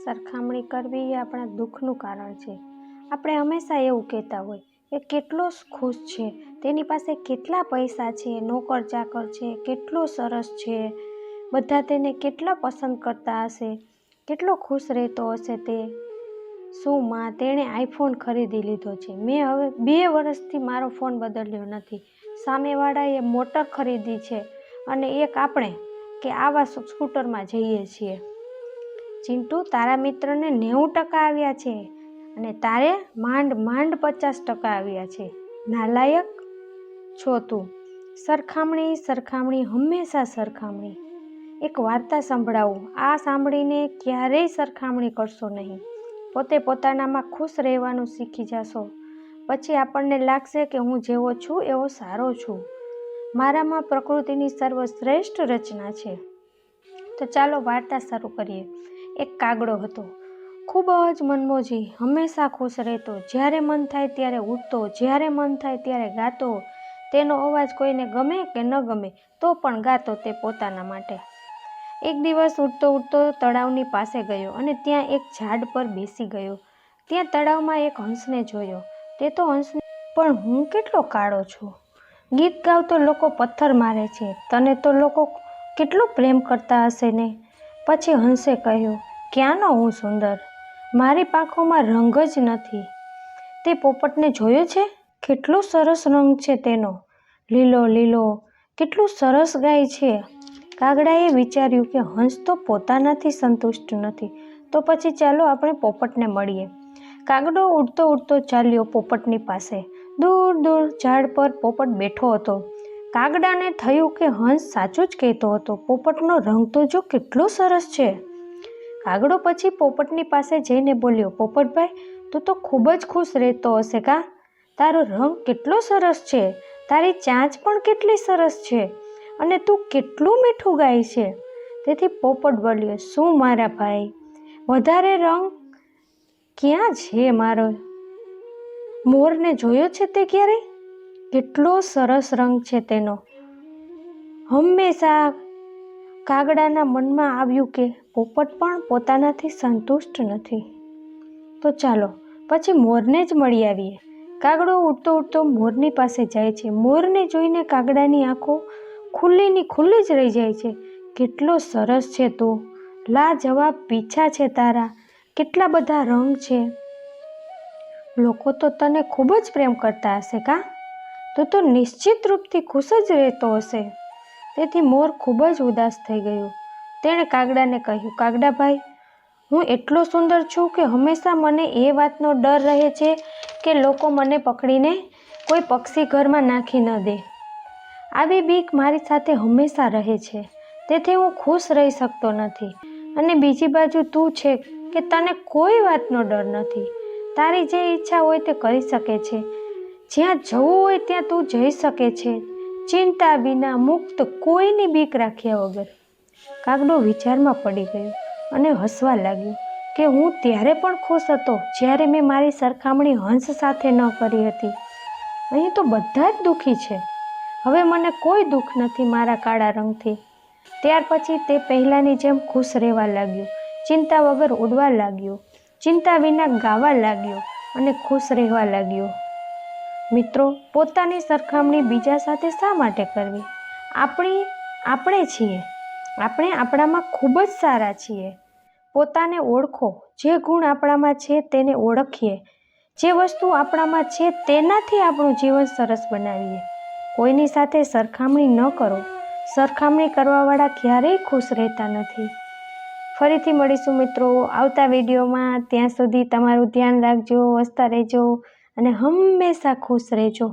સરખામણી કરવી એ આપણા દુઃખનું કારણ છે. આપણે હંમેશા એવું કહેતા હોય કે કેટલો ખુશ છે, તેની પાસે કેટલા પૈસા છે, નોકર ચાકર છે, કેટલો સરસ છે, બધા તેને કેટલા પસંદ કરતા હશે, કેટલો ખુશ રહેતો હશે તે. શું માં, તેણે આઈફોન ખરીદી લીધો છે, મેં હવે 2 વર્ષથી મારો ફોન બદલ્યો નથી, સામેવાળાએ મોટર ખરીદી છે અને એક આપણે કે આવા સ્કૂટરમાં જઈએ છીએ. ચિંટુ, તારા મિત્રને 90% આવ્યા છે અને તારે માંડ 50% આવ્યા છે. નાલાયક છો તું. સરખામણી, હંમેશા સરખામણી. એક વાર્તા સંભળાવું, આ સાંભળીને ક્યારેય સરખામણી કરશો નહીં. પોતે પોતાનામાં ખુશ રહેવાનું શીખી જશો. પછી આપણને લાગશે કે હું જેવો છું એવો સારો છું, મારામાં પ્રકૃતિની સર્વશ્રેષ્ઠ રચના છે. તો ચાલો વાર્તા શરૂ કરીએ. એક કાગડો હતો, ખૂબ જ મનમોજી, હંમેશા ખુશ રહેતો, જ્યારે મન થાય ત્યારે ઉડતો, જ્યારે મન થાય ત્યારે ગાતો. તેનો અવાજ કોઈને ગમે કે ન ગમે તો પણ ગાતો તે પોતાના માટે. એક દિવસ ઉડતો ઉડતો તળાવની પાસે ગયો અને ત્યાં એક ઝાડ પર બેસી ગયો. ત્યાં તળાવમાં એક હંસને જોયો. તે તો હંસને, પણ હું કેટલો કાળો છું, ગીત ગાવતો લોકો પથ્થર મારે છે, તને તો લોકો કેટલો પ્રેમ કરતા હશે ને. પછી હંસે કહ્યું, ક્યાંનો હું સુંદર, મારી પાંખોમાં રંગ જ નથી. તે પોપટને જોયો છે, કેટલો સરસ રંગ છે તેનો, લીલો લીલો, કેટલું સરસ ગાય છે. કાગડાએ વિચાર્યું કે હંસ તો પોતાનાથી સંતુષ્ટ નથી, તો પછી ચાલો આપણે પોપટને મળીએ. કાગડો ઉડતો ઉડતો ચાલ્યો પોપટની પાસે. દૂર દૂર ઝાડ પર પોપટ બેઠો હતો. કાગડાને થયું કે હંસ સાચું જ કહેતો હતો, પોપટનો રંગ તો જો કેટલો સરસ છે. કાગડો પછી પોપટની પાસે જઈને બોલ્યો, પોપટભાઈ, તું તો ખૂબ જ ખુશ રહેતો હશે કા? તારો રંગ કેટલો સરસ છે, તારી ચાંચ પણ કેટલી સરસ છે અને તું કેટલું મીઠું ગાય છે. તેથી પોપટ બોલ્યો, શું મારા ભાઈ, વધારે રંગ ક્યાં છે મારો? મોરને જોયો છે તે ક્યારે? કેટલો સરસ રંગ છે તેનો. હંમેશા કાગડાના મનમાં આવ્યું કે પોપટ પણ પોતાનાથી સંતુષ્ટ નથી. તો ચાલો પછી મોરને જ મળી આવીએ. કાગડો ઉડતો ઉડતો મોરની પાસે જાય છે. મોરને જોઈને કાગડાની આંખો ખુલ્લીની ખુલ્લી જ રહી જાય છે. કેટલો સરસ છે તું, લાજવાબ પીછા છે તારા, કેટલા બધા રંગ છે. લોકો તો તને ખૂબ જ પ્રેમ કરતા હશે કા? તું તો નિશ્ચિત રૂપથી ખુશ જ રહેતો હશે. તેથી મોર ખૂબ જ ઉદાસ થઈ ગયો. તેણે કાગડાને કહ્યું, કાગડાભાઈ, હું એટલો સુંદર છું કે હંમેશા મને એ વાતનો ડર રહે છે કે લોકો મને પકડીને કોઈ પક્ષી ઘરમાં નાખી ન દે. આવી બીક મારી સાથે હંમેશા રહે છે, તેથી હું ખુશ રહી શકતો નથી. અને બીજી બાજુ તું છે કે તને કોઈ વાતનો ડર નથી, તારી જે ઈચ્છા હોય તે કરી શકે છે, જ્યાં જવું હોય ત્યાં તું જઈ શકે છે, ચિંતા વિના, મુક્ત, કોઈની બીક રાખ્યા વગર. કાગડો વિચારમાં પડી ગયો અને હસવા લાગ્યો કે હું ત્યારે પણ ખુશ હતો જ્યારે મેં મારી સરખામણી હંસ સાથે ન કરી હતી. અહીં તો બધા જ દુઃખી છે, હવે મને કોઈ દુઃખ નથી મારા કાળા રંગથી. ત્યાર પછી તે પહેલાંની જેમ ખુશ રહેવા લાગ્યો, ચિંતા વગર ઉડવા લાગ્યો, ચિંતા વિના ગાવા લાગ્યો અને ખુશ રહેવા લાગ્યો. મિત્રો, પોતાની સરખામણી બીજા સાથે શા માટે કરવી? આપણે છીએ, આપણે આપણામાં ખૂબ જ સારા છીએ. પોતાને ઓળખો, જે ગુણ આપણામાં છે તેને ઓળખીએ, જે વસ્તુ આપણામાં છે તેનાથી આપણું જીવન સરસ બનાવીએ. કોઈની સાથે સરખામણી ન કરો. સરખામણી કરવાવાળા ક્યારેય ખુશ રહેતા નથી. ફરીથી મળીશું મિત્રો આવતા વિડીયોમાં. ત્યાં સુધી તમારું ધ્યાન રાખજો, હસતા રહેજો અને હંમેશા ખુશ રહેજો.